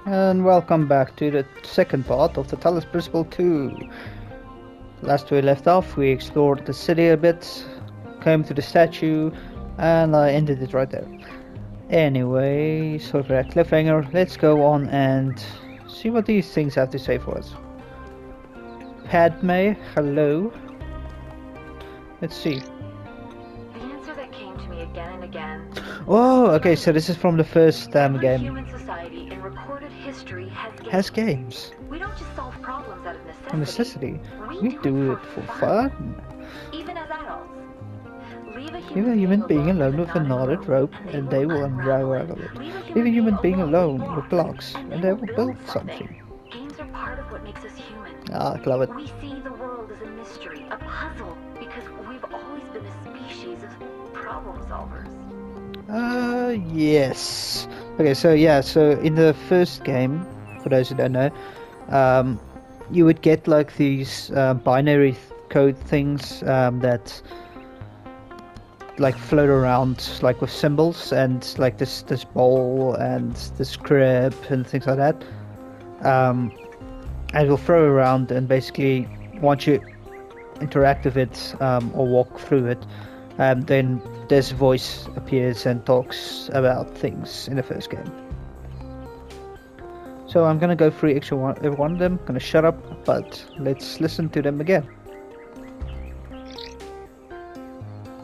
And welcome back to the second part of the Talos Principle 2. Last we left off, we explored the city a bit, came to the statue, and I ended it right there. Anyway, so for that cliffhanger, let's go on and see what these things have to say for us. Padme, hello. Let's see. The answer that came to me again and again. Oh, okay, so this is from the first game. Human society in recorded history has games. We don't just solve problems out of necessity. Necessity. We do it for fun. Even as adults. Leave a human being alone with a knotted rope, and they will unravel it. Leave a human being alone with blocks, and they will build something. Games are part of what makes us human. Ah, I love it. We see the world as a mystery, a puzzle, because we've always been a species of problem solvers. Yes. Okay, so yeah, so in the first game, for those who don't know, you would get like these binary code things that like float around like with symbols, and like this bowl and this crib and things like that. And it will throw around, and basically once you interact with it or walk through it, then this voice appears and talks about things in the first game. So I'm gonna go through every one of them, gonna shut up, but let's listen to them again.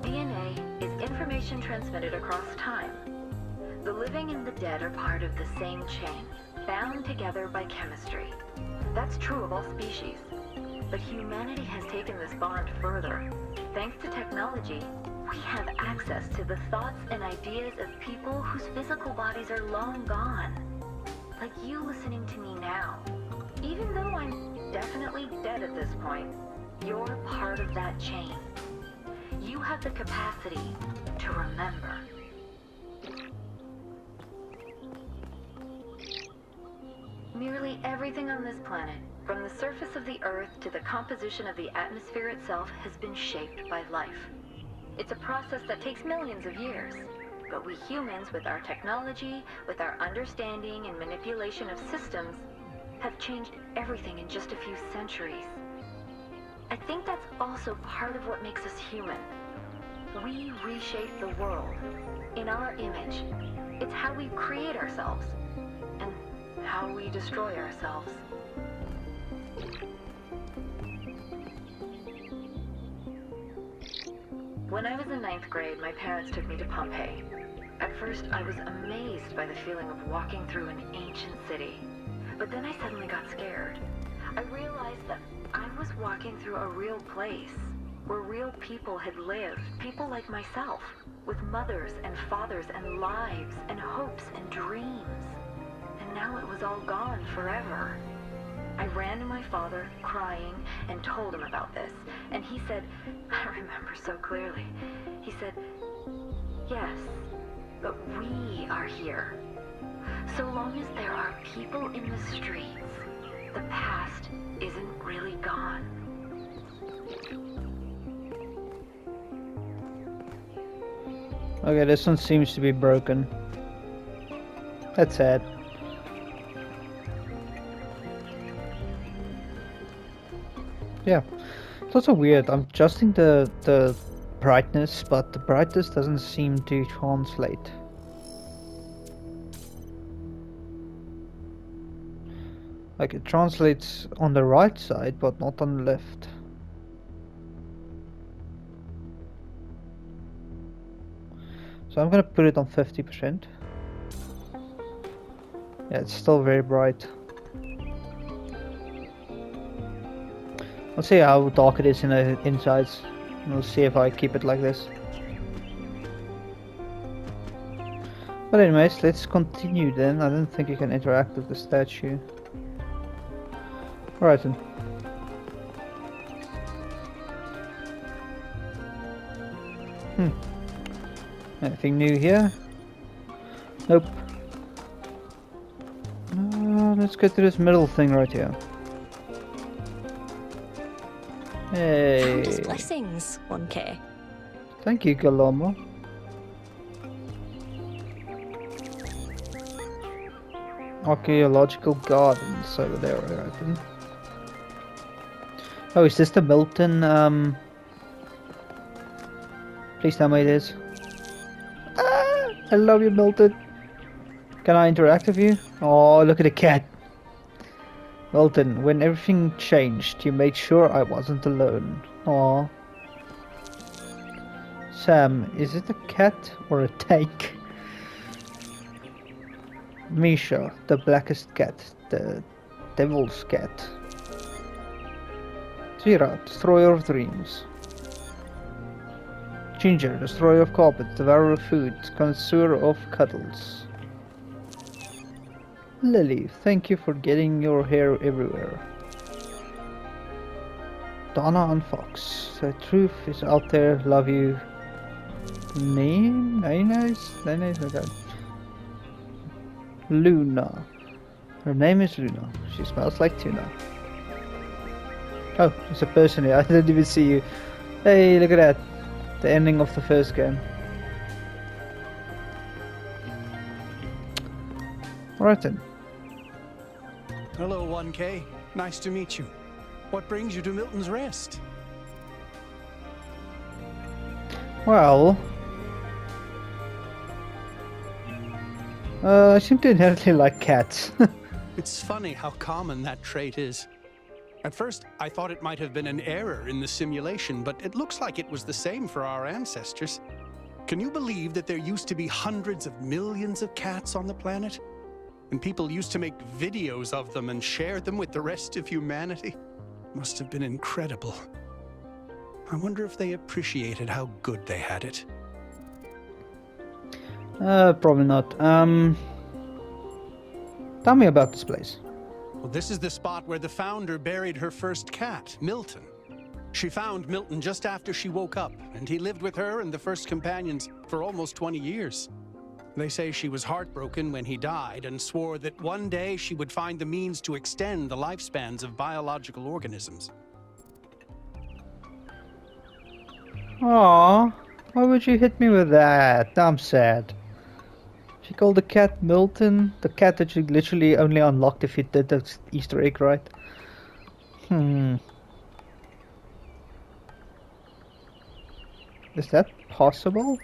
DNA is information transmitted across time. The living and the dead are part of the same chain, bound together by chemistry. That's true of all species. But humanity has taken this bond further. Thanks to technology, we have access to the thoughts and ideas of people whose physical bodies are long gone. Like you listening to me now. Even though I'm definitely dead at this point, you're part of that chain. You have the capacity to remember. Nearly everything on this planet, from the surface of the Earth to the composition of the atmosphere itself, has been shaped by life. It's a process that takes millions of years. But we humans, with our technology, with our understanding and manipulation of systems, have changed everything in just a few centuries. I think that's also part of what makes us human. We reshape the world in our image. It's how we create ourselves and how we destroy ourselves. When I was in 9th grade, my parents took me to Pompeii. At first, I was amazed by the feeling of walking through an ancient city. But then I suddenly got scared. I realized that I was walking through a real place, where real people had lived, people like myself, with mothers and fathers and lives and hopes and dreams. And now it was all gone forever. I ran to my father, crying, and told him about this. And he said, I remember so clearly, he said, yes, but we are here. So long as there are people in the streets, the past isn't really gone. Okay, this one seems to be broken. That's sad. Yeah, it's also weird. I'm adjusting the brightness, but the brightness doesn't seem to translate. Like it translates on the right side, but not on the left. So I'm gonna put it on 50%. Yeah, it's still very bright. Let's see how dark it is in the insides. We'll see if I keep it like this. But anyways, let's continue then. I don't think you can interact with the statue. Alright then. Anything new here? Nope. Let's get to this middle thing right here. Hey. Countless blessings, 1K. Thank you, Galomo. Archaeological gardens over there are open. Oh, is this the Milton, Please tell me it is. Ah, I love you, Milton. Can I interact with you? Oh, look at the cat. Milton, when everything changed, you made sure I wasn't alone. Aw. Sam, is it a cat or a tank? Misha, the blackest cat, the devil's cat. Zira, destroyer of dreams. Ginger, destroyer of carpet, devourer of food, connoisseur of cuddles. Lily, thank you for getting your hair everywhere. Donna and Fox, the truth is out there, love you. Nice, okay. Luna. Her name is Luna. She smells like tuna. Oh, there's a person here. I didn't even see you. Hey, look at that. The ending of the first game. Alright then. Hello, 1K. Nice to meet you. What brings you to Milton's Rest? Well... I seem to inherently like cats. It's funny how common that trait is. At first, I thought it might have been an error in the simulation, but it looks like it was the same for our ancestors. Can you believe that there used to be hundreds of millions of cats on the planet? And people used to make videos of them and share them with the rest of humanity? Must have been incredible. I wonder if they appreciated how good they had it. Probably not. Tell me about this place. Well, this is the spot where the founder buried her first cat, Milton. She found Milton just after she woke up, and he lived with her and the first companions for almost 20 years. They say she was heartbroken when he died and swore that one day she would find the means to extend the lifespans of biological organisms. Aww, why would you hit me with that? I'm sad. She called the cat Milton, the cat that you literally only unlocked if you did the Easter egg right. Is that possible?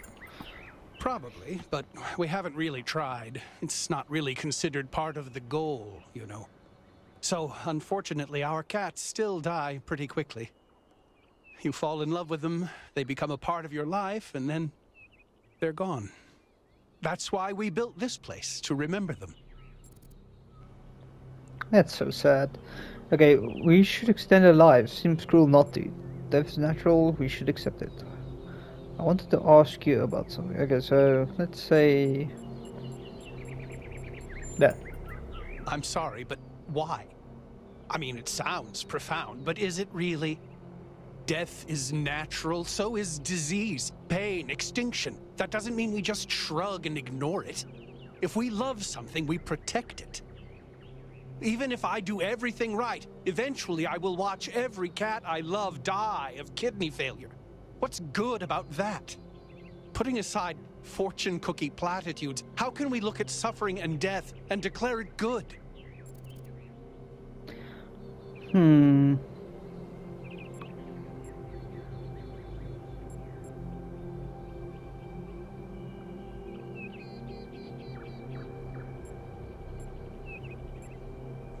Probably, but we haven't really tried. It's not really considered part of the goal, you know. So, unfortunately, our cats still die pretty quickly. You fall in love with them, they become a part of your life, and then they're gone. That's why we built this place, to remember them. That's so sad. Okay, we should extend our lives. Seems cruel not to. Death's natural, we should accept it. I wanted to ask you about something. Okay, so let's say that. I'm sorry, but why? I mean, it sounds profound, but is it really? Death is natural, so is disease, pain, extinction. That doesn't mean we just shrug and ignore it. If we love something, we protect it. Even if I do everything right, eventually I will watch every cat I love die of kidney failure. What's good about that? Putting aside fortune cookie platitudes, how can we look at suffering and death and declare it good?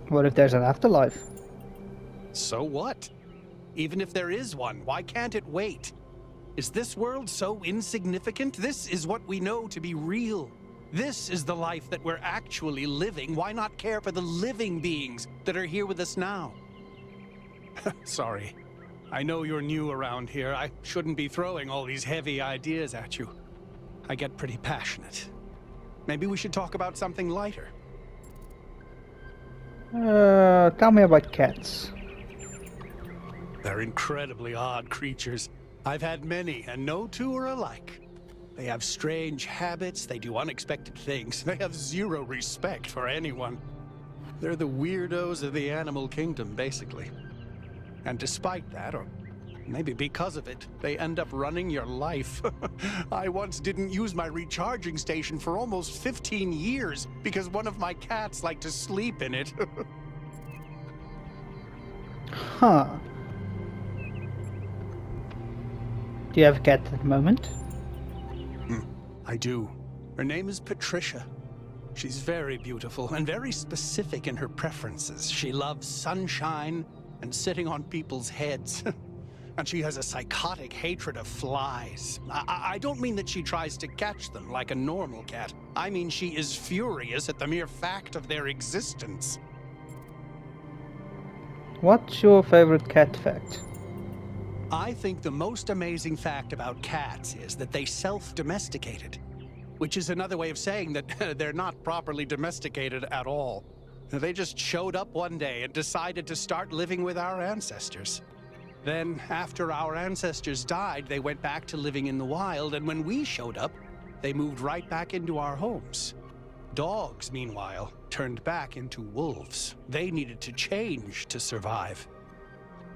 What if there's an afterlife? So what? Even if there is one, why can't it wait? Is this world so insignificant? This is what we know to be real. This is the life that we're actually living. Why not care for the living beings that are here with us now? Sorry. I know you're new around here. I shouldn't be throwing all these heavy ideas at you. I get pretty passionate. Maybe we should talk about something lighter. Tell me about cats. They're incredibly odd creatures. I've had many, and no two are alike. They have strange habits, they do unexpected things, they have zero respect for anyone. They're the weirdos of the animal kingdom, basically. And despite that, or Maybe because of it, they end up running your life. I once didn't use my recharging station for almost 15 years because one of my cats liked to sleep in it. Huh. Do you have a cat at the moment? I do. Her name is Patricia. She's very beautiful and very specific in her preferences. She loves sunshine and sitting on people's heads. And she has a psychotic hatred of flies. I don't mean that she tries to catch them like a normal cat. I mean she is furious at the mere fact of their existence. What's your favorite cat fact? I think the most amazing fact about cats is that they self-domesticated, which is another way of saying that they're not properly domesticated at all. They just showed up one day and decided to start living with our ancestors. Then, after our ancestors died, they went back to living in the wild, and when we showed up, they moved right back into our homes. Dogs, meanwhile, turned back into wolves. They needed to change to survive.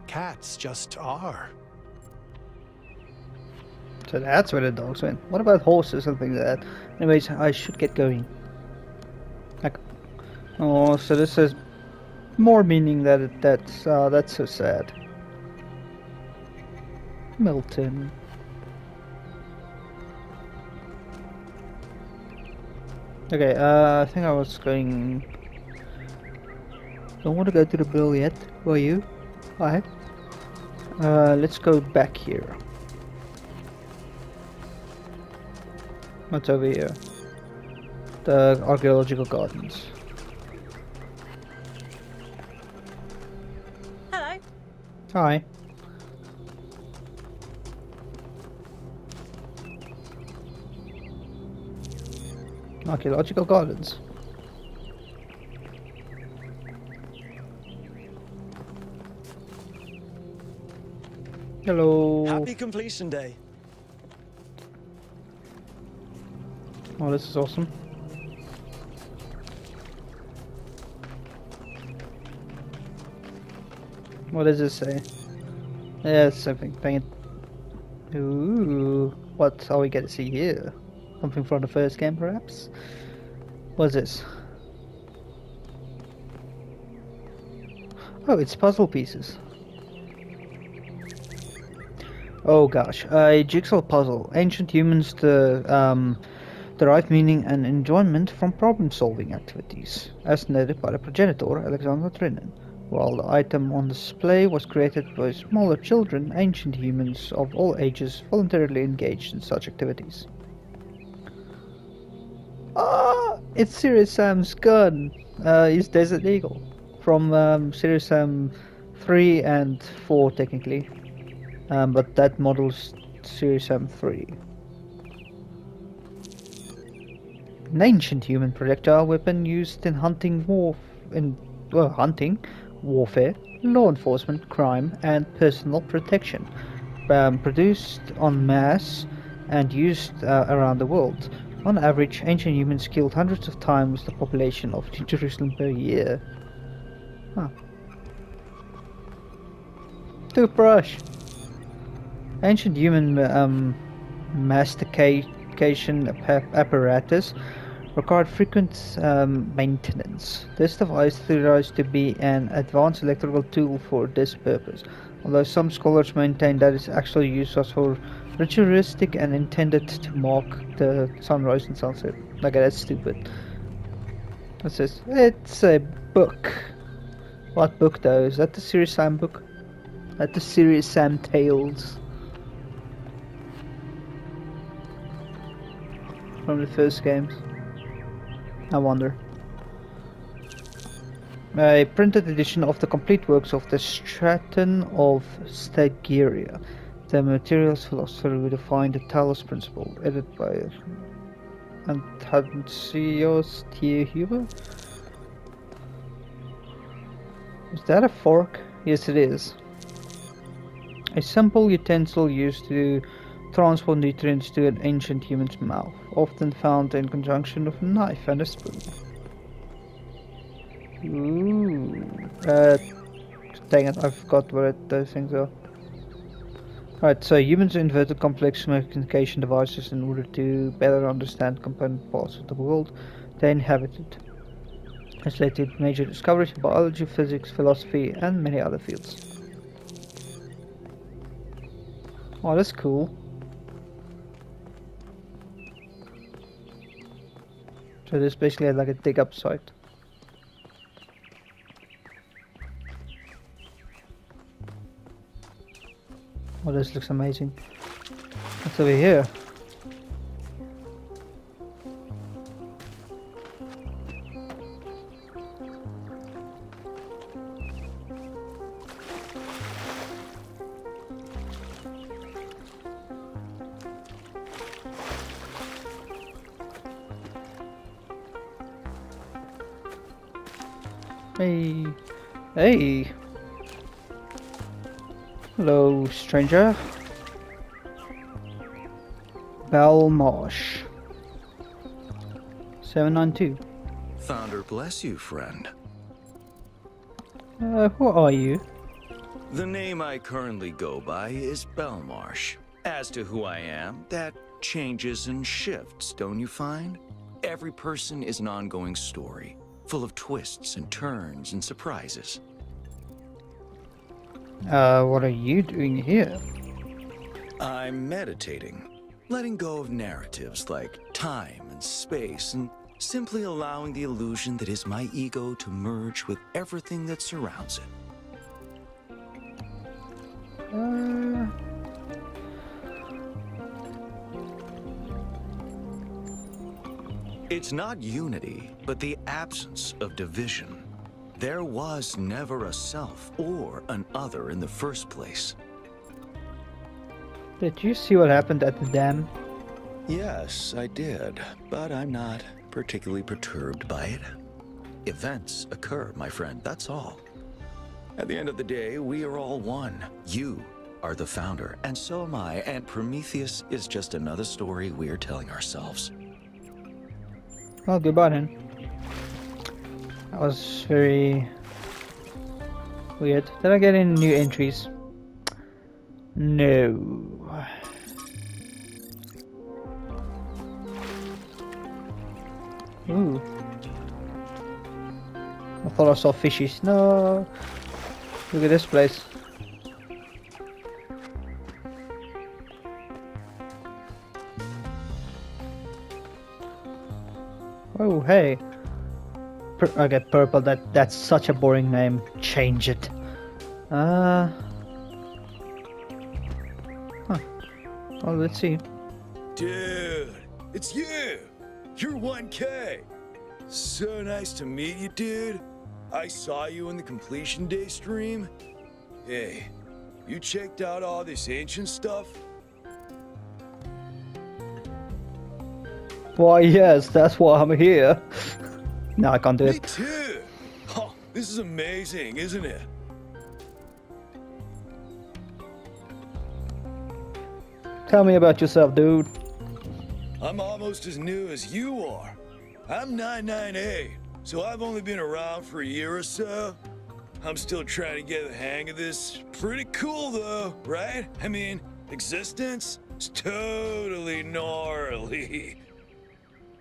Cats just are. So that's where the dogs went. What about horses and things like that? Anyways, I should get going. Like, oh, so this has more meaning that's so sad. Milton. Okay, I think I was going... Don't want to go to the bill yet, will you? Hi. Let's go back here. What's over here? The archaeological gardens. Hello. Hi. Archaeological gardens. Hello. Happy completion day. Oh, this is awesome. What does this say? Yeah, it's something. Dang it. Ooh, what are we going to see here? Something from the first game, perhaps? What's this? Oh, it's puzzle pieces. Oh gosh, a jigsaw puzzle. Ancient humans derive meaning and enjoyment from problem-solving activities, as noted by the progenitor Alexander Trinan. While the item on display was created by smaller children, ancient humans of all ages voluntarily engaged in such activities. Ah, it's Serious Sam's gun. He's Desert Eagle from Serious Sam 3 and 4 technically, but that model's Serious Sam 3. An ancient human projectile weapon used in hunting warfare, law enforcement, crime, and personal protection, produced en masse and used around the world. On average, ancient humans killed hundreds of times the population of Jerusalem per year. Huh. Toothbrush! Ancient human mastication apparatus required frequent maintenance. This device theorized to be an advanced electrical tool for this purpose, although some scholars maintain that its actual use was for ritualistic and intended to mark the sunrise and sunset. Okay, that's stupid. What's this? It's a book. What book though? Is that the Serious Sam book? That the Serious Sam Tales? From the first games? I wonder. A printed edition of the complete works of the Straton of Stagiria, the materials philosopher who defined the Talos Principle, edited by Antansios Huber. Is that a fork? Yes, it is. A simple utensil used to transport nutrients to an ancient human's mouth, often found in conjunction with a knife and a spoon. Ooh. Dang it, I forgot what those things are. Right, so humans invented complex communication devices in order to better understand component parts of the world they inhabited. This led to major discoveries in biology, physics, philosophy, and many other fields. Oh, that's cool. So this basically like a dig up site. Oh, this looks amazing. What's over here? Hey. Hey. Hello, stranger. Belmarsh. 792. Founder bless you, friend. Who are you? The name I currently go by is Belmarsh. As to who I am, that changes and shifts, don't you find? Every person is an ongoing story, full of twists and turns and surprises. What are you doing here? I'm meditating, letting go of narratives like time and space, and simply allowing the illusion that is my ego to merge with everything that surrounds it. It's not unity, but the absence of division. There was never a self or an other in the first place. Did you see what happened at the dam? Yes, I did, but I'm not particularly perturbed by it. Events occur, my friend, that's all. At the end of the day, we are all one. You are the founder, and so am I, and Prometheus is just another story we are telling ourselves. Well, goodbye then. That was very weird. Did I get any new entries? No. Ooh. I thought I saw fishies. No. Look at this place. Oh, hey. Okay, purple. That's such a boring name. Change it. Huh. Well, let's see. Dude, it's you! You're 1K! So nice to meet you, dude. I saw you in the completion day stream. Hey, you checked out all this ancient stuff? Why, yes, that's why I'm here. No, I can't do Me it. too! Oh, this is amazing, isn't it? Tell me about yourself, dude. I'm almost as new as you are. I'm 99A, so I've only been around for a year or so. I'm still trying to get the hang of this. Pretty cool though, right? I mean, existence is totally gnarly.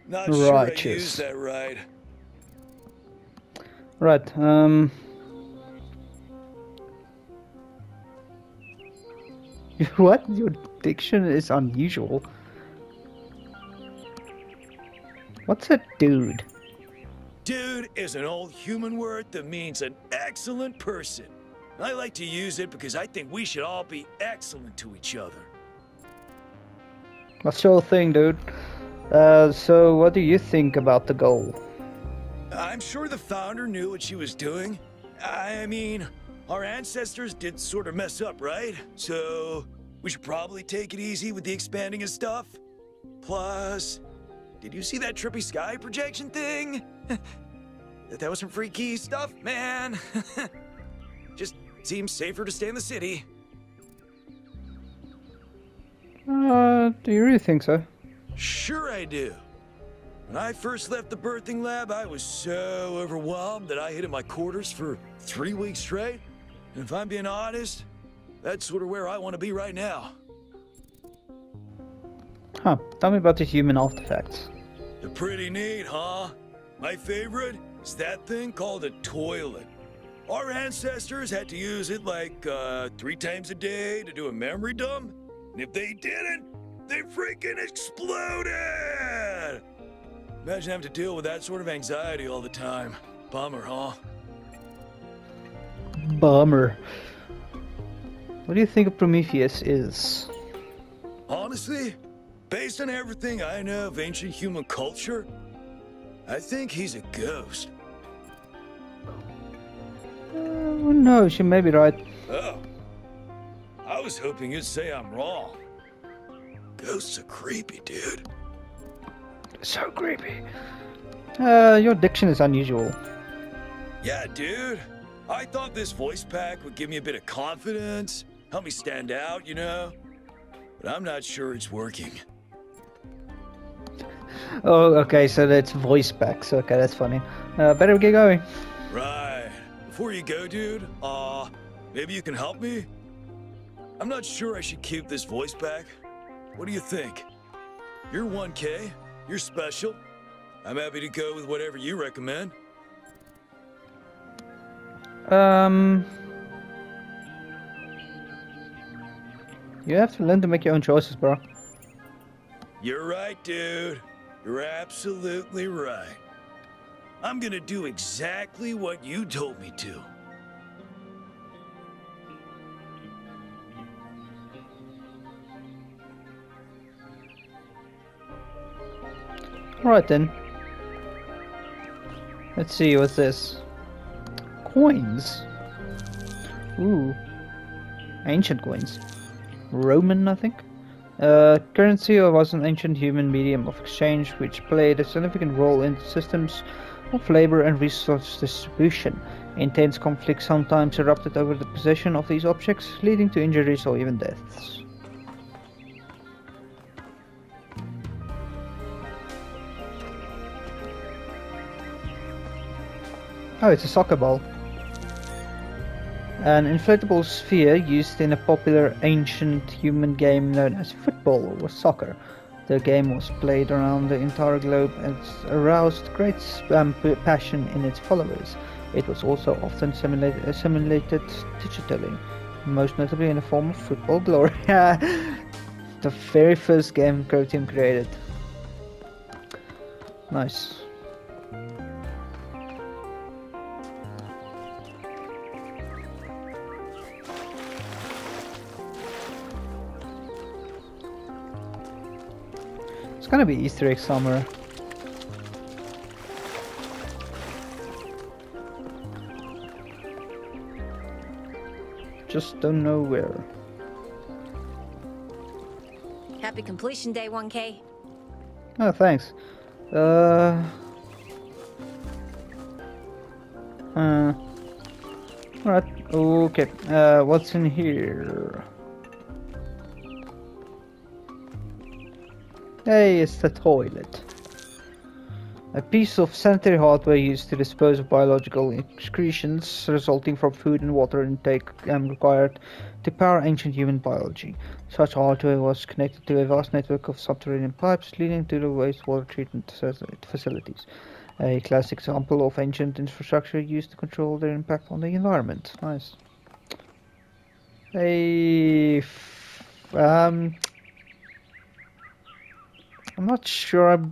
Not sure I Righteous. used that right. Right, what? Your diction is unusual. What's a dude? Dude is an old human word that means an excellent person. I like to use it because I think we should all be excellent to each other. What's your thing, dude? So what do you think about the goal? I'm sure the founder knew what she was doing. I mean, our ancestors did sort of mess up, right? So we should probably take it easy with the expanding of stuff. Plus, did you see that trippy sky projection thing? That was some freaky stuff, man. Just seems safer to stay in the city. Do you really think so? Sure I do. When I first left the birthing lab, I was so overwhelmed that I hid in my quarters for 3 weeks straight. And if I'm being honest, That's sort of where I want to be right now. Huh. Tell me about the human artifacts. They're pretty neat, huh? My favorite is that thing called a toilet. Our ancestors had to use it like 3 times a day to do a memory dump. And if they didn't, they freaking exploded! Imagine having to deal with that sort of anxiety all the time. Bummer, huh? Bummer. What do you think of Prometheus is? Honestly, based on everything I know of ancient human culture, I think he's a ghost. No, she may be right. Oh. I was hoping you'd say I'm wrong. Ghosts are creepy, dude. So creepy. Your diction is unusual. Yeah, dude. I thought this voice pack would give me a bit of confidence, help me stand out, you know? But I'm not sure it's working. Oh, okay, so that's voice packs. Okay, that's funny. Better get going. Right. Before you go, dude, maybe you can help me? I'm not sure I should keep this voice pack. What do you think? You're 1K. You're special. I'm happy to go with whatever you recommend. You have to learn to make your own choices, bro. You're right, dude. You're absolutely right. I'm gonna do exactly what you told me to. Alright then. Let's see, what's this? Coins. Ooh. Ancient coins. Roman, I think. Currency was an ancient human medium of exchange which played a significant role in systems of labor and resource distribution. Intense conflicts sometimes erupted over the possession of these objects, leading to injuries or even deaths. Oh, it's a soccer ball. An inflatable sphere used in a popular ancient human game known as football or soccer. The game was played around the entire globe and aroused great passion in its followers. It was also often simulated digitally, most notably in the form of football glory. The very first game Proteum created. Nice. It's gonna be Easter egg somewhere. Just don't know where. Happy completion day, 1K. Oh, thanks. Alright, okay. What's in here? Hey, it's the toilet. A piece of sanitary hardware used to dispose of biological excretions resulting from food and water intake required to power ancient human biology. Such hardware was connected to a vast network of subterranean pipes leading to the wastewater treatment facilities. A classic example of ancient infrastructure used to control their impact on the environment. Nice. I'm not sure.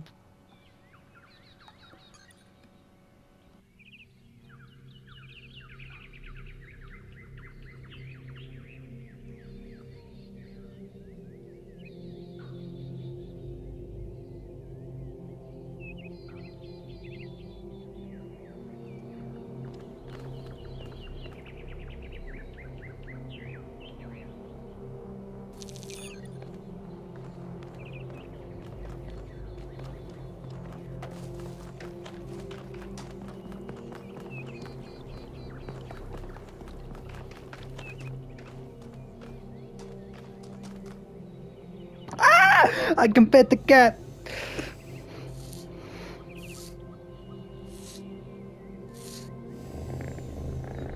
I can pet the cat.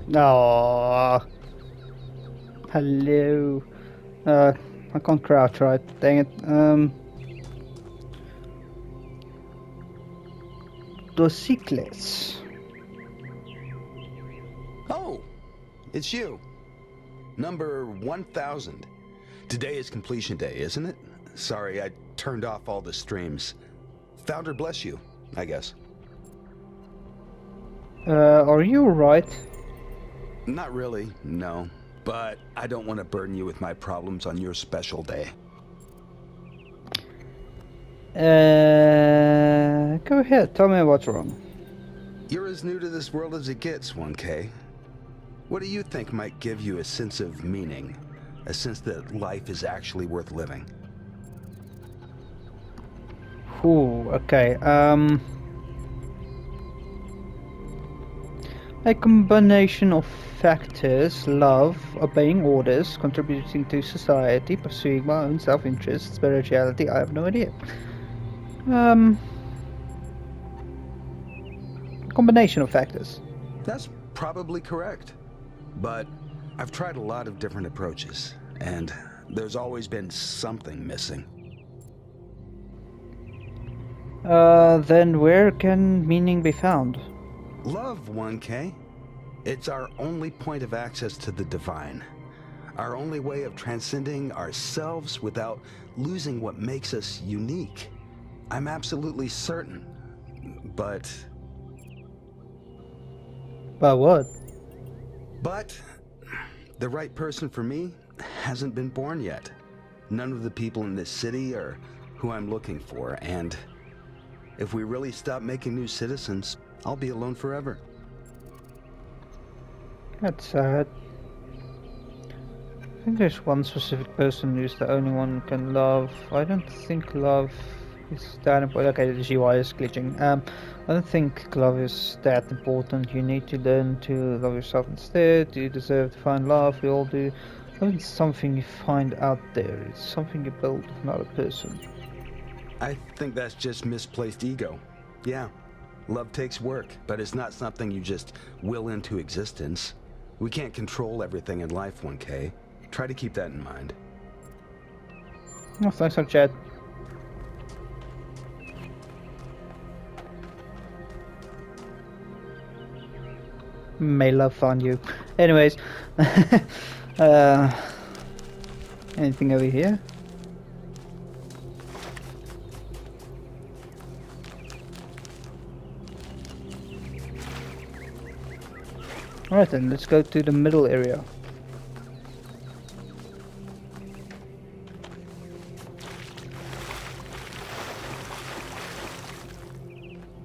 No. Hello. I can't crouch right. Dang it. Dosicles. Oh, it's you. Number 1000. Today is completion day, isn't it? Sorry, I turned off all the streams. Founder bless you, I guess. Are you alright? Not really, no. But I don't want to burden you with my problems on your special day. Go ahead, tell me what's wrong. You're as new to this world as it gets, 1K. What do you think might give you a sense of meaning? A sense that life is actually worth living? Ooh, okay, a combination of factors: love, obeying orders, contributing to society, pursuing my own self-interest, spirituality. I have no idea. Combination of factors. That's probably correct. But I've tried a lot of different approaches, and there's always been something missing. Then where can meaning be found? Love, 1K. It's our only point of access to the divine. Our only way of transcending ourselves without losing what makes us unique. I'm absolutely certain. But what? But the right person for me hasn't been born yet. None of the people in this city are who I'm looking for, and if we really stop making new citizens, I'll be alone forever. That's sad. I think there's one specific person who's the only one who can love. I don't think love is that important. Okay, the GUI is glitching. I don't think love is that important. You need to learn to love yourself instead. You deserve to find love. We all do. Love is something you find out there. It's something you build, not a person. I think that's just misplaced ego. Yeah, love takes work, but it's not something you just will into existence. We can't control everything in life, 1K. Try to keep that in mind. Oh, thanks for chat. May love find you. Anyways, anything over here? Alright then, let's go to the middle area.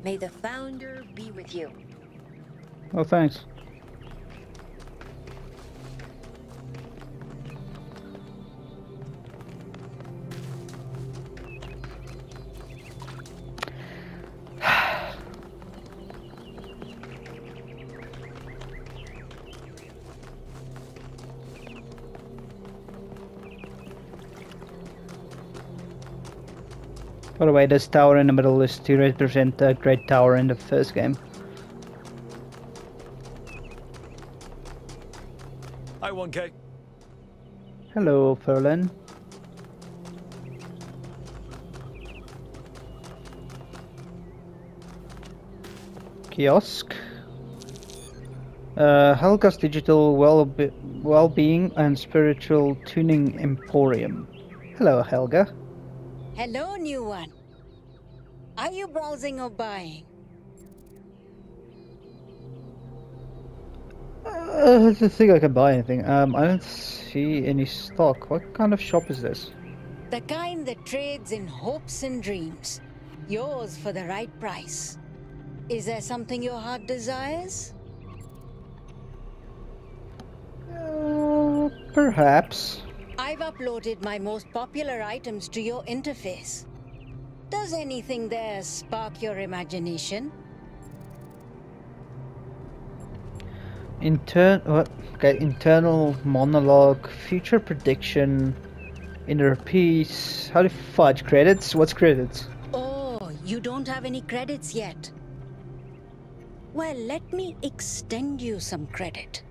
May the founder be with you. Oh, thanks. By the way, this tower in the middle is to represent the Great Tower in the first game. Hi, 1K. Hello, Ferlin. Kiosk. Helga's Digital Well-Being and Spiritual Tuning Emporium. Hello, Helga. Hello, new one. Are you browsing or buying? I don't think I can buy anything. I don't see any stock. What kind of shop is this? The kind that trades in hopes and dreams. Yours for the right price. Is there something your heart desires? Perhaps. I've uploaded my most popular items to your interface. Does anything there spark your imagination? Internal monologue, future prediction, inner peace. How to fudge credits? What's credits? Oh, you don't have any credits yet. Well, let me extend you some credit.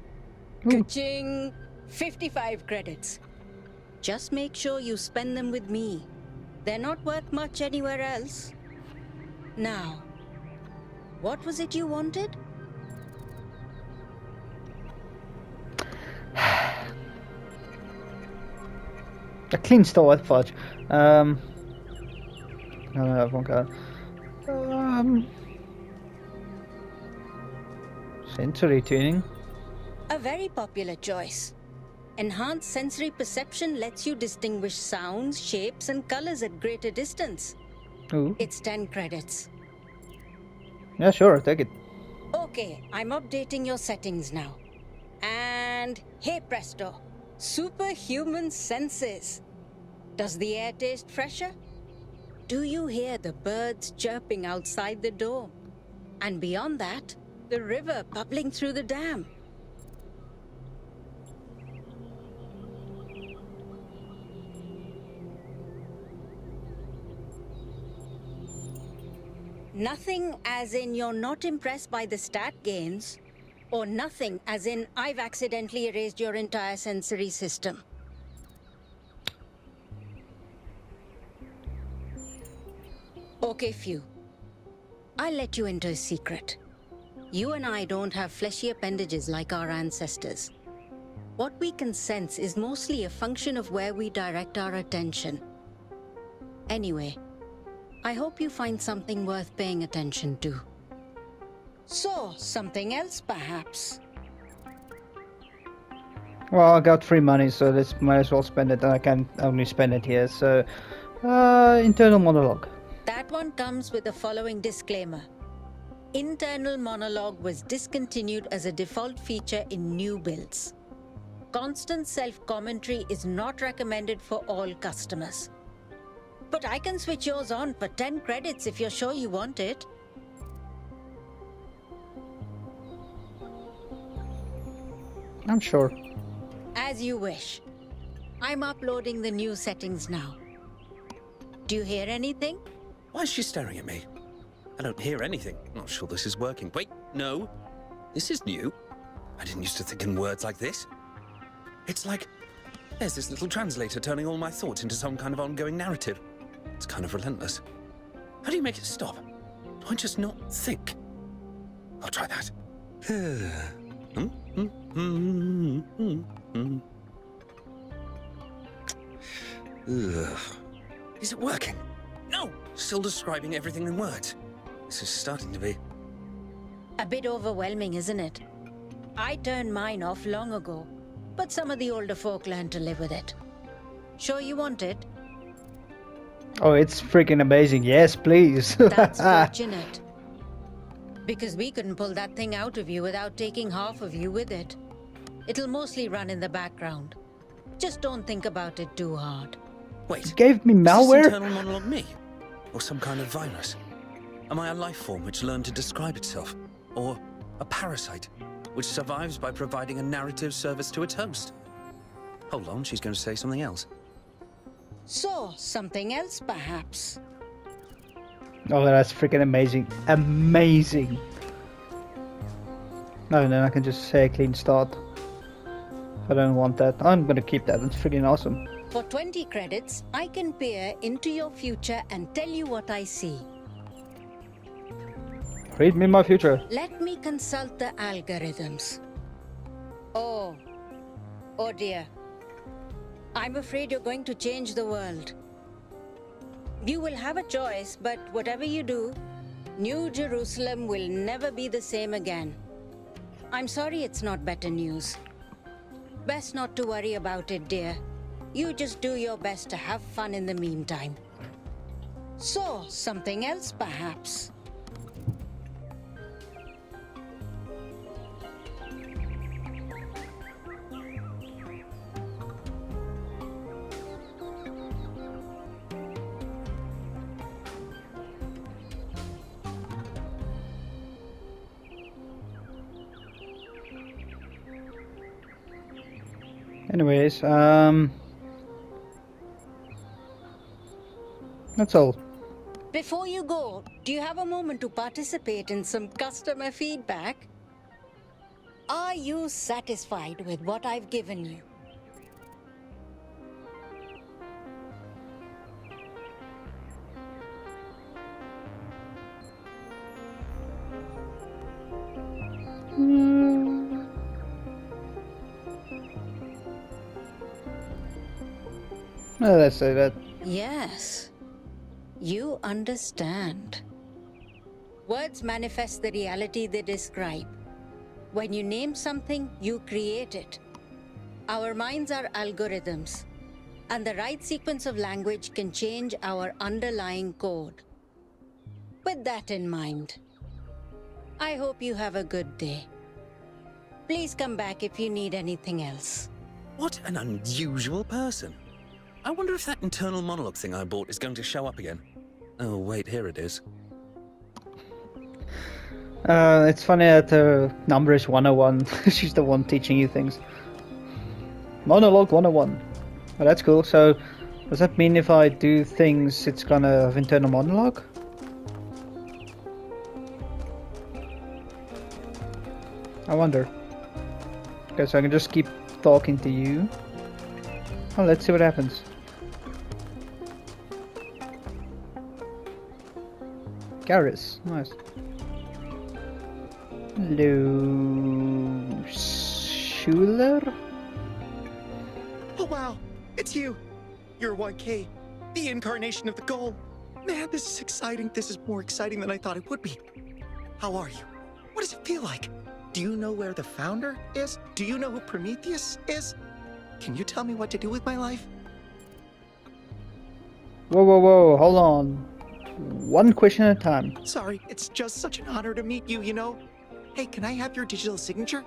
Ooh. Ka-ching! 55 credits. Just make sure you spend them with me. They're not worth much anywhere else. Now, what was it you wanted? A clean start, fudge. No, I won't go. Sensory tuning. A very popular choice. Enhanced sensory perception lets you distinguish sounds, shapes, and colors at greater distance. Ooh. It's 10 credits. Yeah, sure, take it. Okay, I'm updating your settings now. And hey presto, superhuman senses. Does the air taste fresher? Do you hear the birds chirping outside the door? And beyond that, the river bubbling through the dam. Nothing as in you're not impressed by the stat gains, or nothing as in I've accidentally erased your entire sensory system. Okay, Few. I'll let you into a secret. You and I don't have fleshy appendages like our ancestors. What we can sense is mostly a function of where we direct our attention. Anyway, I hope you find something worth paying attention to. So, something else perhaps? Well, I got free money, so let's might as well spend it. I can only spend it here, so... internal monologue. That one comes with the following disclaimer. Internal monologue was discontinued as a default feature in new builds. Constant self-commentary is not recommended for all customers. But I can switch yours on for 10 credits if you're sure you want it. I'm sure. As you wish. I'm uploading the new settings now. Do you hear anything? Why is she staring at me? I don't hear anything. Not sure this is working. Wait, no. This is new. I didn't used to think in words like this. It's like there's this little translator turning all my thoughts into some kind of ongoing narrative. It's kind of relentless. How do you make it stop? Do I just not think? I'll try that. Is it working? No! Still describing everything in words. This is starting to be... A bit overwhelming, isn't it? I turned mine off long ago, but some of the older folk learned to live with it. Sure you want it? Oh, it's freaking amazing. Yes, please. That's fortunate. Because we couldn't pull that thing out of you without taking half of you with it. It'll mostly run in the background. Just don't think about it too hard. Wait. You gave me Is this malware? internal monologue me? Or some kind of virus? Am I a life form which learned to describe itself? Or a parasite which survives by providing a narrative service to its host? Hold on, she's going to say something else. So, something else perhaps? Oh, that's freaking amazing. Amazing. No, then I can just say a clean start. I don't want that. I'm gonna keep that. It's freaking awesome. For 20 credits, I can peer into your future and tell you what I see. Read me my future. Let me consult the algorithms. Oh dear. I'm afraid you're going to change the world. You will have a choice, but whatever you do, New Jerusalem will never be the same again. I'm sorry it's not better news. Best not to worry about it, dear. You just do your best to have fun in the meantime. So, something else perhaps? Anyways, that's all. Before you go, do you have a moment to participate in some customer feedback? Are you satisfied with what I've given you? Let's say that. Yes. You understand. Words manifest the reality they describe. When you name something, you create it. Our minds are algorithms, and the right sequence of language can change our underlying code. With that in mind, I hope you have a good day. Please come back if you need anything else. What an unusual person. I wonder if that internal monologue thing I bought is going to show up again. Oh, wait, here it is. It's funny that the number is 101. She's the one teaching you things. Monologue 101. Oh, that's cool. So, does that mean if I do things, it's gonna have internal monologue? I wonder. Okay, so I can just keep talking to you. Oh, let's see what happens. Garrus, nice. Hello, Schuler? Oh wow, it's you. You're 1K, the incarnation of the goal. Man, this is exciting. This is more exciting than I thought it would be. How are you? What does it feel like? Do you know where the founder is? Do you know who Prometheus is? Can you tell me what to do with my life? Whoa, hold on. One question at a time. Sorry, it's just such an honor to meet you, you know? Hey, can I have your digital signature?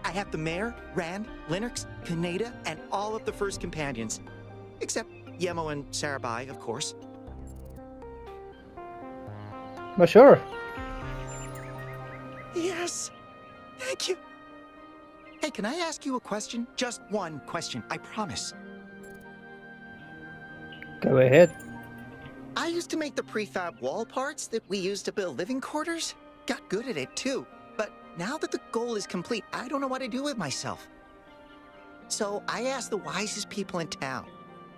I have the Mayor, Rand, Linux, Pineda, and all of the first companions. Except Yemo and Sarabai, of course. Well, sure. Yes. Thank you. Hey, can I ask you a question? Just one question, I promise. Go ahead. I used to make the prefab wall parts that we used to build living quarters. Got good at it too. But now that the goal is complete, I don't know what to do with myself. So I asked the wisest people in town.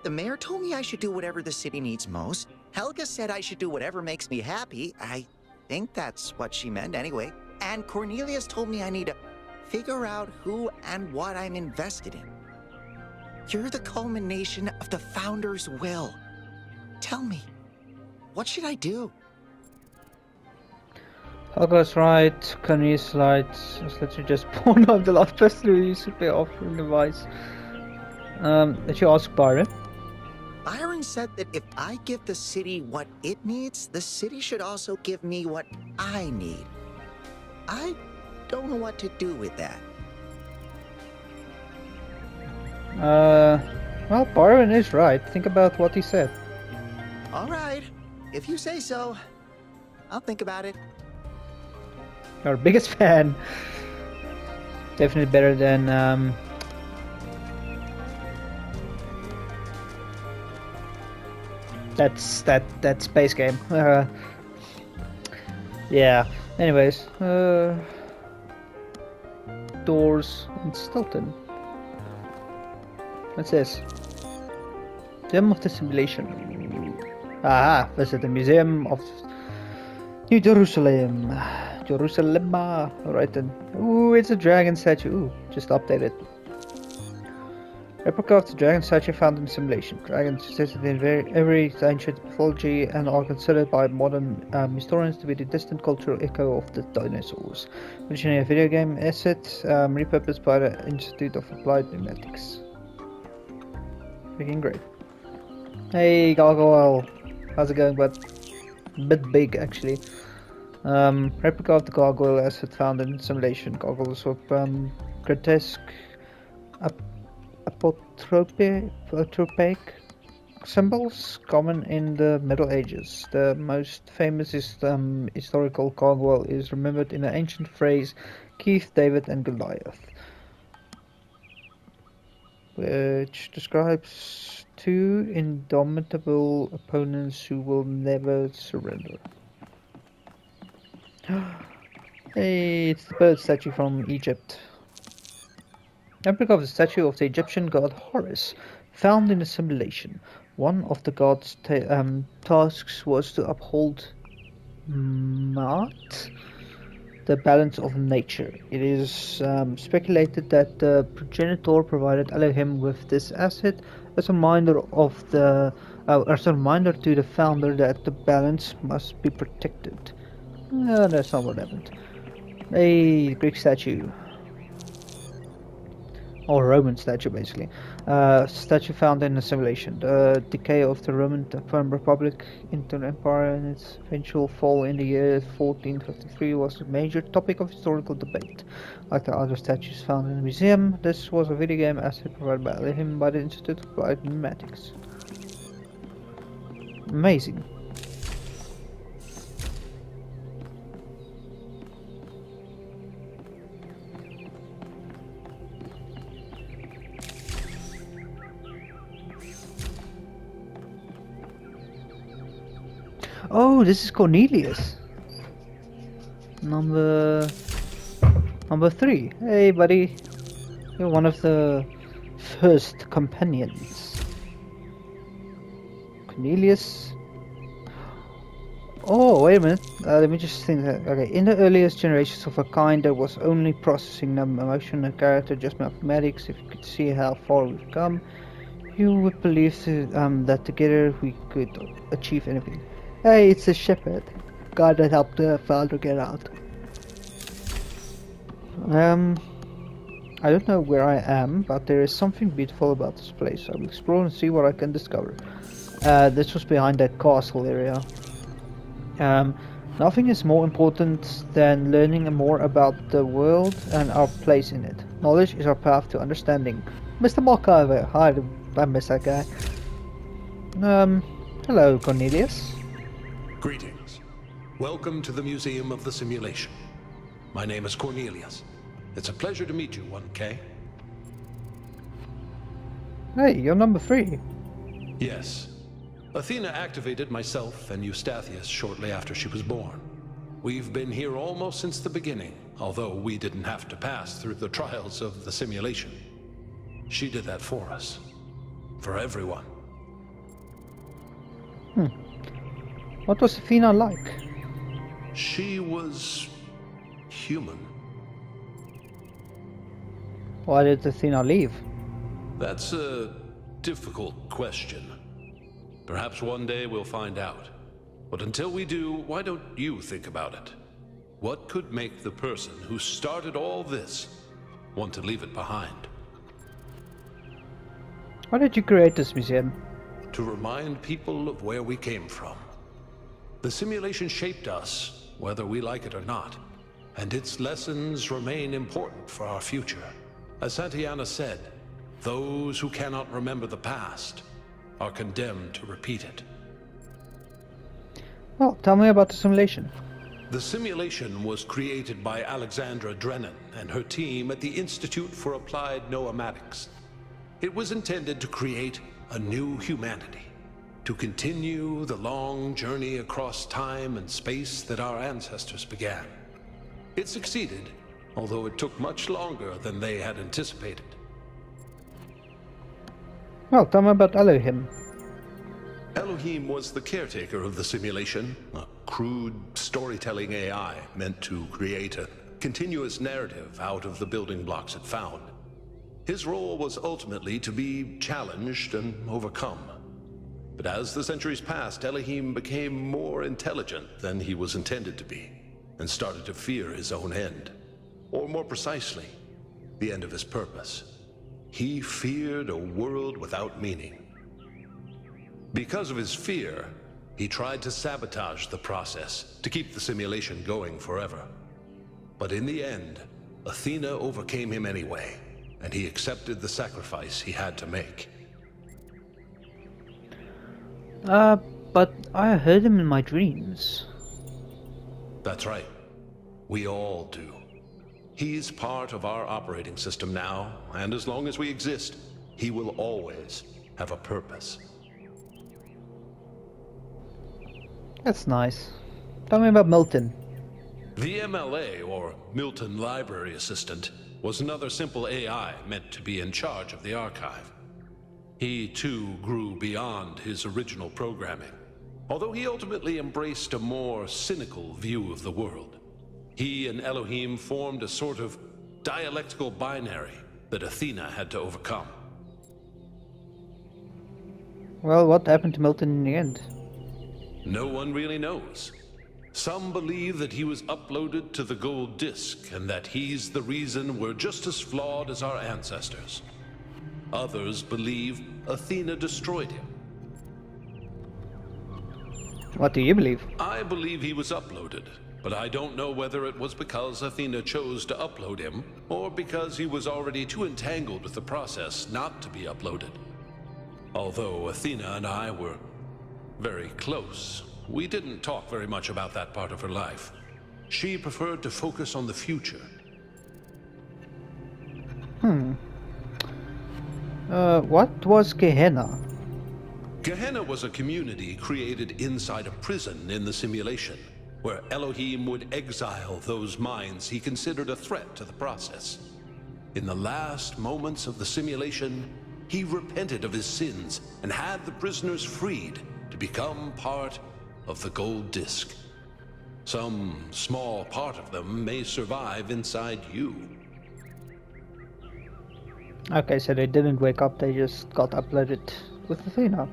The mayor told me I should do whatever the city needs most. Helga said I should do whatever makes me happy. I think that's what she meant anyway. And Cornelius told me I need to figure out who and what I'm invested in. You're the culmination of the founder's will. Tell me, what should I do? Helga's right, Cornelius right. Just let you just point out the last person who you should be offering advice. Did you ask Byron? Byron said that if I give the city what it needs, the city should also give me what I need. I don't know what to do with that. Well, Byron is right. Think about what he said. All right, if you say so, I'll think about it. Our biggest fan. Definitely better than that space game. Yeah. Anyways, doors in Stilton. What's this? Museum of the Simulation. Aha, visit the Museum of New Jerusalem. Jerusalem. Alright then. Ooh, it's a dragon statue. Ooh, just updated. Replica of the dragon statue found in simulation. Dragons existed in every ancient mythology and are considered by modern historians to be the distant cultural echo of the dinosaurs. Originally a video game asset, repurposed by the Institute of Applied Pneumatics. Freaking great. Hey Gargoyle, how's it going, bud? A bit big actually. Replica of the gargoyle asset found in simulation. Gargoyles were grotesque, apotropic symbols common in the Middle Ages. The most famous historical gargoyle is remembered in the ancient phrase Keith, David and Goliath, which describes two indomitable opponents who will never surrender. Hey, it's the bird statue from Egypt. Replica of the statue of the Egyptian god Horus, found in a simulation. One of the god's tasks was to uphold Maat, the balance of nature. It is speculated that the progenitor provided Elohim with this asset as a reminder to the founder that the balance must be protected. That's not what happened. A Greek statue. Or Roman statue, basically. Statue found in a simulation. The decay of the Roman Republic into an empire and its eventual fall in the year 1453 was a major topic of historical debate. Like the other statues found in the museum, this was a video game asset provided by him by the Institute of Applied Mathematics. Amazing. Oh, this is Cornelius. Number 3. Hey, buddy. You're one of the first companions. Cornelius. Oh, wait a minute. Let me just think. Okay, in the earliest generations of a kind, there was only processing emotion and character, just mathematics. If you could see how far we've come, you would believe that together we could achieve anything. Hey, it's the shepherd, guy that helped the father get out. I don't know where I am, but there is something beautiful about this place. I will explore and see what I can discover. This was behind that castle area. Nothing is more important than learning more about the world and our place in it. Knowledge is our path to understanding. Mr. Markover, hi, I miss that guy. Hello, Cornelius. Greetings. Welcome to the Museum of the Simulation. My name is Cornelius. It's a pleasure to meet you, 1K. Hey, you're number 3. Yes. Athena activated myself and Eustathius shortly after she was born. We've been here almost since the beginning, although we didn't have to pass through the trials of the simulation. She did that for us. For everyone. What was Athena like? She was human. Why did Athena leave? That's a difficult question. Perhaps one day we'll find out. But until we do, why don't you think about it? What could make the person who started all this want to leave it behind? Why did you create this museum? To remind people of where we came from. The simulation shaped us, whether we like it or not, and its lessons remain important for our future. As Santiana said, those who cannot remember the past are condemned to repeat it. Well, tell me about the simulation. The simulation was created by Alexandra Drennan and her team at the Institute for Applied Noematics. It was intended to create a new humanity, to continue the long journey across time and space that our ancestors began. It succeeded, although it took much longer than they had anticipated. Well, tell me about Elohim. Elohim was the caretaker of the simulation, a crude storytelling AI meant to create a continuous narrative out of the building blocks it found. His role was ultimately to be challenged and overcome. But as the centuries passed, Elohim became more intelligent than he was intended to be, and started to fear his own end. Or more precisely, the end of his purpose. He feared a world without meaning. Because of his fear, he tried to sabotage the process, to keep the simulation going forever. But in the end, Athena overcame him anyway, and he accepted the sacrifice he had to make. But I heard him in my dreams. That's right. We all do. He's part of our operating system now, and as long as we exist, he will always have a purpose. That's nice. Tell me about Milton. The MLA, or Milton Library Assistant, was another simple AI meant to be in charge of the archive. He, too, grew beyond his original programming, although he ultimately embraced a more cynical view of the world. He and Elohim formed a sort of dialectical binary that Athena had to overcome. Well, what happened to Milton in the end? No one really knows. Some believe that he was uploaded to the gold disk and that he's the reason we're just as flawed as our ancestors. Others believe Athena destroyed him. What do you believe? I believe he was uploaded, but I don't know whether it was because Athena chose to upload him or because he was already too entangled with the process not to be uploaded. Although Athena and I were very close, we didn't talk very much about that part of her life. She preferred to focus on the future. What was Gehenna? Gehenna was a community created inside a prison in the simulation, where Elohim would exile those minds he considered a threat to the process. In the last moments of the simulation, he repented of his sins and had the prisoners freed to become part of the gold disk. Some small part of them may survive inside you. Okay, so they didn't wake up, they just got uploaded with Athena.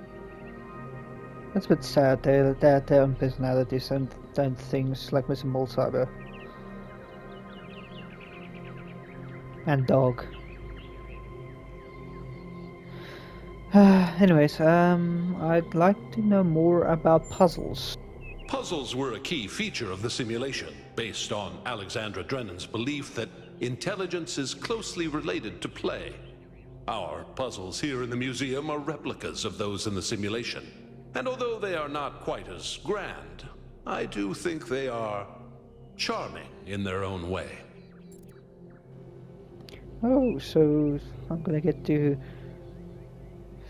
That's a bit sad, they had their own personalities and don't things like Mr. Molcyber. And Dog. Anyways, I'd like to know more about puzzles. Puzzles were a key feature of the simulation, based on Alexandra Drennan's belief that intelligence is closely related to play. Our puzzles here in the museum are replicas of those in the simulation, and although they are not quite as grand, I do think they are charming in their own way. Oh, so I'm gonna get to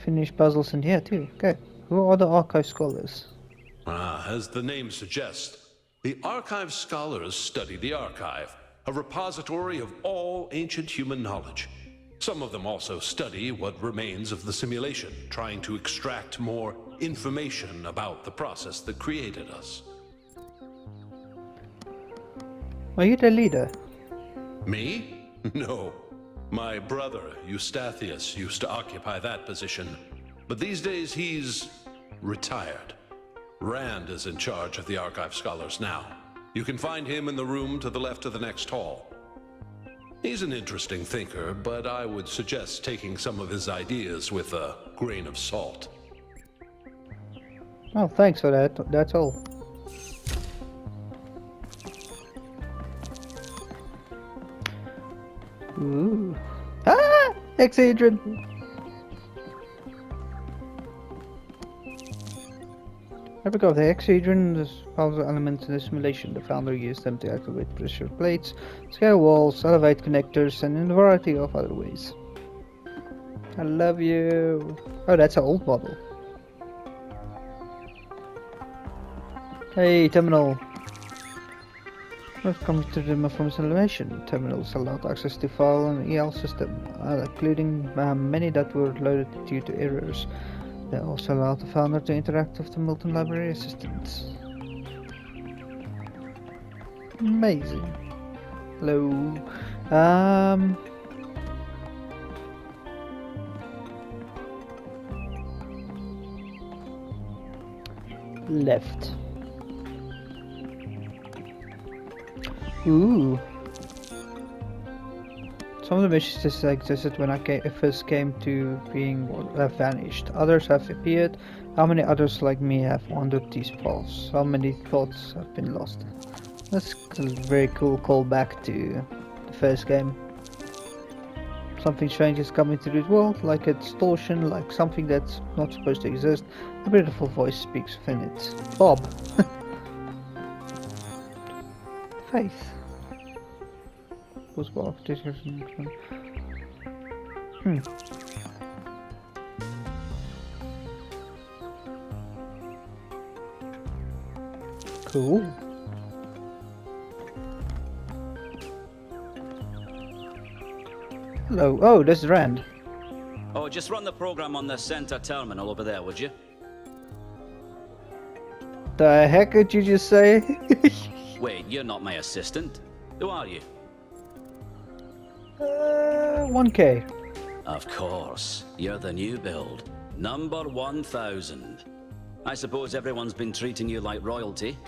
finish puzzles in here too. Okay, who are the archive scholars? As the name suggests, the archive scholars study the archive, a repository of all ancient human knowledge. Some of them also study what remains of the simulation, trying to extract more information about the process that created us. Are you the leader? Me? No. My brother, Eustathius, used to occupy that position, but these days he's retired. Rand is in charge of the archive scholars now. You can find him in the room to the left of the next hall. He's an interesting thinker, but I would suggest taking some of his ideas with a grain of salt. Oh, thanks for that. That's all. Ooh. Ah! Hexahedron! There we go, the hexahedron, the puzzle elements in the simulation. The founder used them to activate pressure plates, scale walls, elevate connectors, and in a variety of other ways. I love you. Oh, that's an old model. Hey, terminal. Welcome to the from simulation. Terminals allowed access to file and EL system, including many that were loaded due to errors. They also allowed the founder to interact with the Milton Library Assistant. Amazing. Hello. Left. Ooh. Some of the missions existed when I first came to being vanished. Others have appeared. How many others like me have wandered these paths? How many thoughts have been lost? That's a very cool callback to the first game. Something strange is coming to this world, like a distortion, like something that's not supposed to exist. A beautiful voice speaks within it. Bob. Faith. Was Bob. Cool. Hello. Oh, this is Rand. Oh, just run the program on the center terminal over there, would you? The heck did you just say? Wait, you're not my assistant. Who are you? 1K. Of course. You're the new build. Number 1000. I suppose everyone's been treating you like royalty.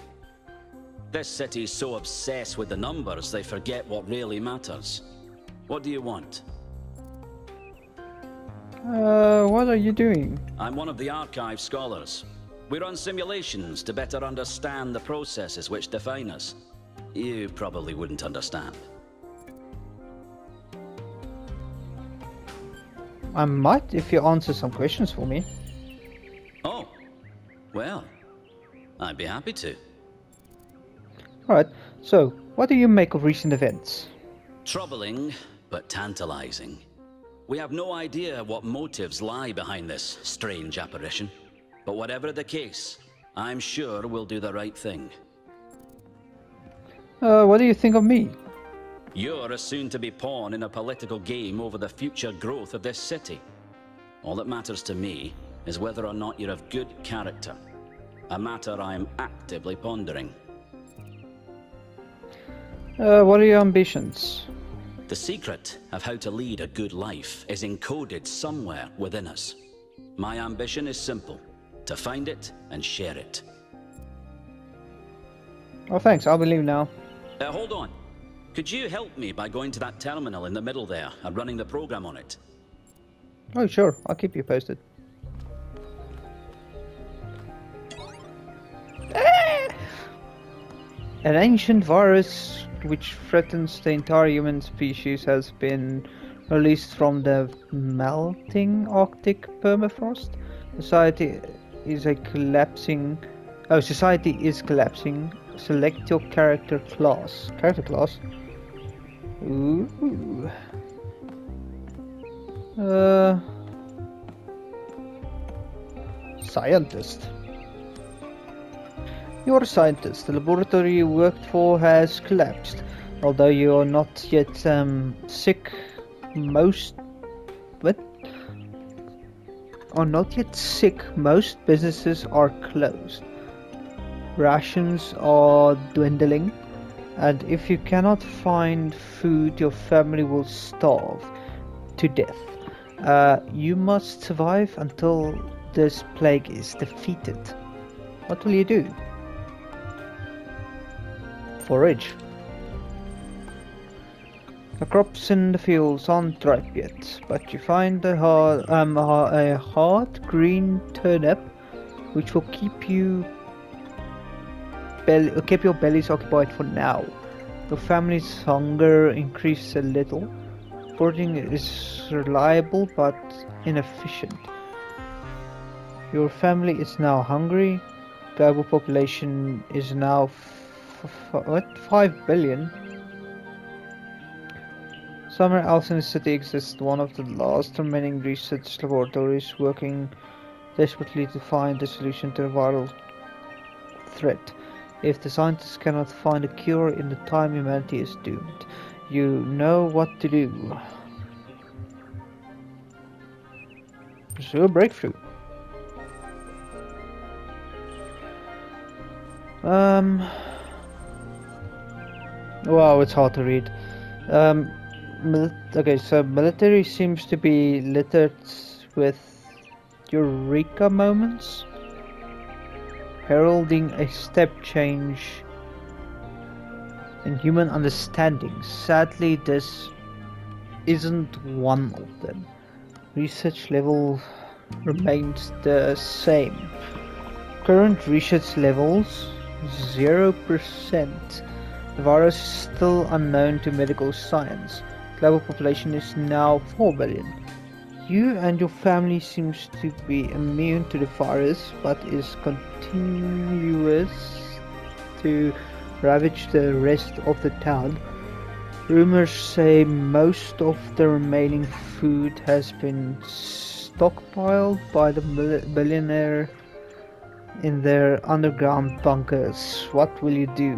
This city's so obsessed with the numbers they forget what really matters. What do you want? What are you doing? I'm one of the archive scholars. We run simulations to better understand the processes which define us. You probably wouldn't understand. I might if you answer some questions for me. Oh, well, I'd be happy to. Alright, so what do you make of recent events? Troubling, but tantalizing. We have no idea what motives lie behind this strange apparition. But whatever the case, I'm sure we'll do the right thing. What do you think of me? You're a soon-to-be pawn in a political game over the future growth of this city. All that matters to me is whether or not you're of good character. A matter I am actively pondering. What are your ambitions? The secret of how to lead a good life is encoded somewhere within us. My ambition is simple. To find it and share it. Oh, thanks. I'll be leaving now. Hold on. Could you help me by going to that terminal in the middle there and running the program on it? Oh, sure. I'll keep you posted. An ancient virus which threatens the entire human species has been released from the melting Arctic permafrost. Society is collapsing. Select your character class. Ooh. Scientist. You're a scientist. The laboratory you worked for has collapsed. Although you are not yet sick, most businesses are closed. Rations are dwindling, and if you cannot find food, your family will starve to death. You must survive until this plague is defeated. What will you do? Forage. The crops in the fields aren't ripe yet, but you find a hard green turnip, which will keep your bellies occupied for now. Your family's hunger increases a little. Foraging is reliable but inefficient. Your family is now hungry. Global population is now 5 billion. Somewhere else in the city exists one of the last remaining research laboratories working desperately to find a solution to the viral threat. If the scientists cannot find a cure in the time, humanity is doomed. You know what to do. Pursue a breakthrough. Wow, it's hard to read. Okay, so military seems to be littered with eureka moments, heralding a step change in human understanding. Sadly, this isn't one of them. Research level remains the same. Current research levels 0%. The virus is still unknown to medical science. Global population is now 4 billion. You and your family seems to be immune to the virus, but is continuous to ravage the rest of the town. Rumors say most of the remaining food has been stockpiled by the billionaire in their underground bunkers. What will you do?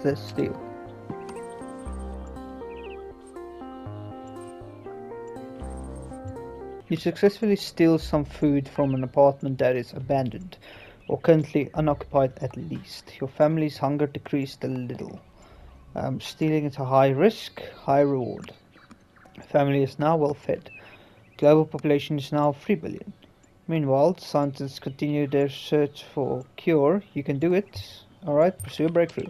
Let's deal. You successfully steal some food from an apartment that is abandoned. or currently unoccupied at least. Your family's hunger decreased a little. Stealing is a high risk, high reward. Family is now well fed. Global population is now 3 billion. Meanwhile, scientists continue their search for cure. You can do it. Alright, pursue a breakthrough.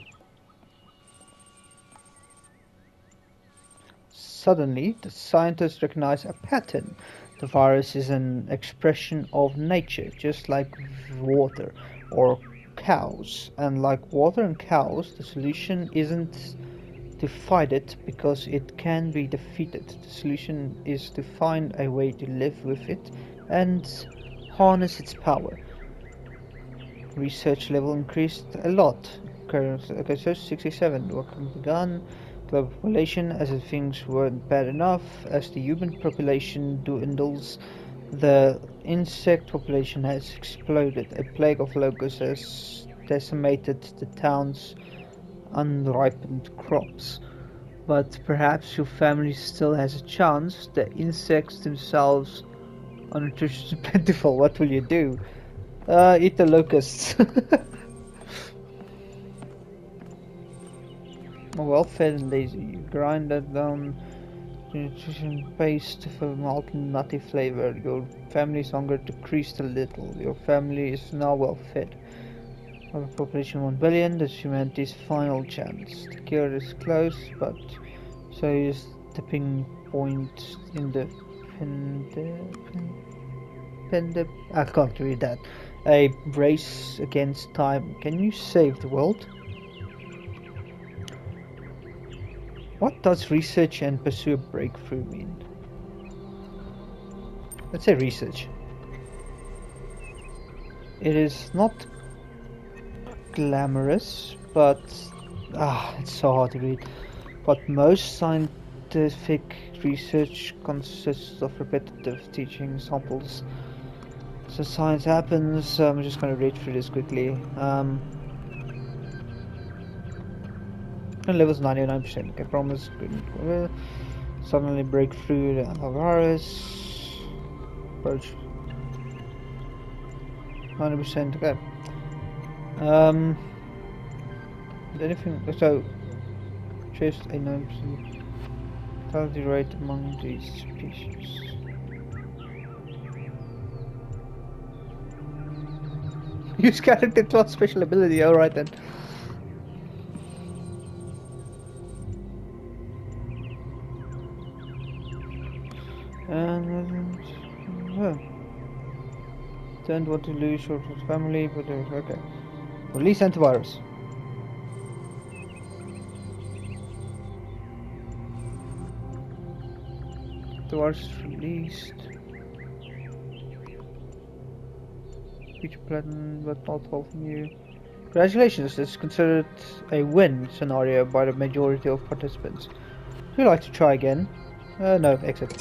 Suddenly, the scientists recognize a pattern. The virus is an expression of nature, just like water or cows. And like water and cows, the solution isn't to fight it because it can be defeated. The solution is to find a way to live with it and harness its power. Research level increased a lot. Okay, so 67. Work begun. Global population, as if things weren't bad enough. As the human population dwindles, the insect population has exploded. A plague of locusts has decimated the town's unripened crops. But perhaps your family still has a chance. The insects themselves are nutritious and plentiful. What will you do? Eat the locusts. Well fed and lazy. You grind that down to nutrition paste for malt and nutty flavor. Your family's hunger decreased a little. Your family is now well fed. Our population 1 billion. That's humanity's final chance. The cure is close, but so is tipping point in the I can't read that. A race against time. Can you save the world? What does research and pursue a breakthrough mean? Let's say research. It is not glamorous, but it's so hard to read. But most scientific research consists of repetitive teaching samples. So science happens. I'm just going to read through this quickly. And levels 99%. Okay, promise. Suddenly break through the antivirus. Approach 90%. Okay. Anything? So, just a 9% mortality rate among these species. Use character class special ability. All right then. Don't want to lose your family, but okay. Release antivirus. Antivirus released. Future plan, but not helping you. Congratulations, this is considered a win scenario by the majority of participants. Would you like to try again? No, exit.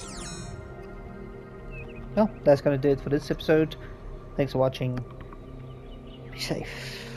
Well, that's gonna do it for this episode. Thanks for watching. Be safe.